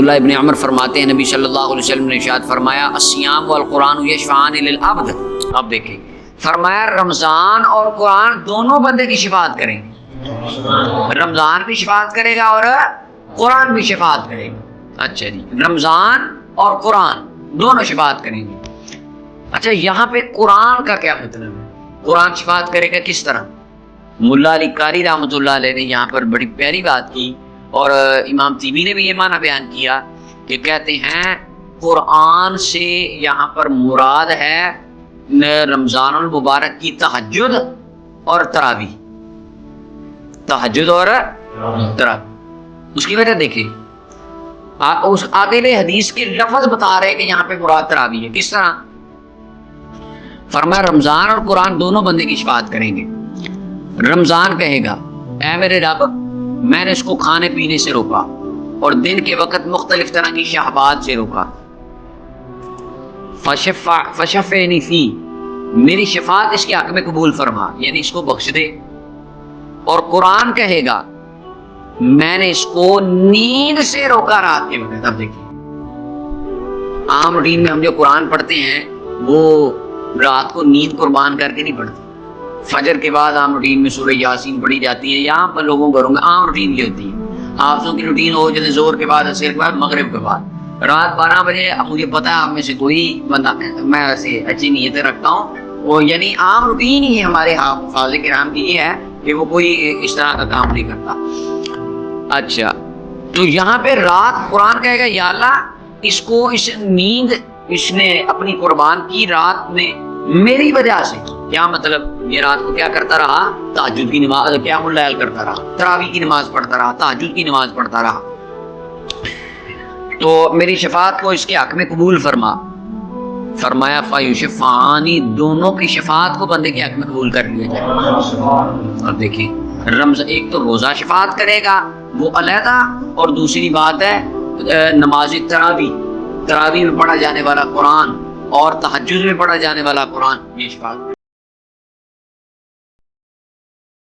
اللہ ابن عمر فرماتے ہیں نبی صلی اللہ علیہ وسلم نے ارشاد فرمایا الصیام والقرآن یشفعان للعبد. اب دیکھیں فرمایا رمضان اور قرآن دونوں بندے کی شفاعت کریں گے. رمضان بھی شفاعت کرے گا اور قرآن بھی شفاعت کرے گا. اچھا جی, رمضان اور قرآن دونوں شفاعت کریں گے. اچھا یہاں پہ قرآن کا کیا مطلب ہے؟ قرآن شفاعت کرے گا کس طرح؟ ملا علی قاری رحمۃ اللہ علیہ نے یہاں پر بڑی پیاری بات کی اور امام طیبی نے بھی یہ معنی بیان کیا کہ کہتے ہیں قرآن سے یہاں پر مراد ہے رمضان المبارک کی تہجد اور تراویح. تہجد اور تراویح. اس کی وجہ دیکھیں اس آگے حدیث کے لفظ بتا رہے کہ یہاں پہ مراد تراویح ہے. کس طرح؟ فرمایا رمضان اور قرآن دونوں بندے کی شفاعت کریں گے. رمضان کہے گا اے میرے رب میں نے اس کو کھانے پینے سے روکا اور دن کے وقت مختلف طرح کی شہوات سے روکا. فشفعنی فی, میری شفاعت اس کے حق میں قبول فرما, یعنی اس کو بخش دے. اور قرآن کہے گا میں نے اس کو نیند سے روکا رات کے وقت. اب دیکھیے عام روٹین میں ہم جو قرآن پڑھتے ہیں وہ رات کو نیند قربان کر کے نہیں پڑھتے. فجر کے بعد عام روٹین میں سورہ یاسین پڑھی جاتی ہے. یہاں پر لوگوں گھروں میں عام روٹین یہ ہوتی ہے. حافظوں کی روٹین ہو جیسے زور کے بعد, عصر کے بعد, مغرب کے بعد, رات 12 بجے. اب مجھے پتا ہے آپ میں سے کوئی بندہ, میں ایسے اچھی نیتیں رکھتا ہوں, وہ یعنی عام روٹین ہی ہمارے حافظ کرام کی یہ ہے کہ وہ کوئی اس طرح کا کام نہیں کرتا. اچھا تو یہاں پہ رات قرآن کہے گا یا اللہ اس کو اس نیند اس نے اپنی قربان کی رات میں میری وجہ سے. کیا مطلب؟ یہ رات کو کیا کرتا رہا؟ تہجد کی نماز, قیام اللیل کرتا رہا, تراویح کی نماز پڑھتا رہا, تہجد کی نماز پڑھتا رہا. تو میری شفاعت کو اس کے حق میں قبول فرما. فرمایا فیشفعانی, دونوں کی شفاعت کو بندے کے حق میں قبول کر لیا جائے. اب دیکھیں رمضان ایک تو روزہ شفاعت کرے گا وہ علیحدہ, اور دوسری بات ہے نماز تراویح, تراویح میں پڑھا جانے والا قرآن اور تہجد میں پڑھا جانے والا قرآن, یہ شفاعت.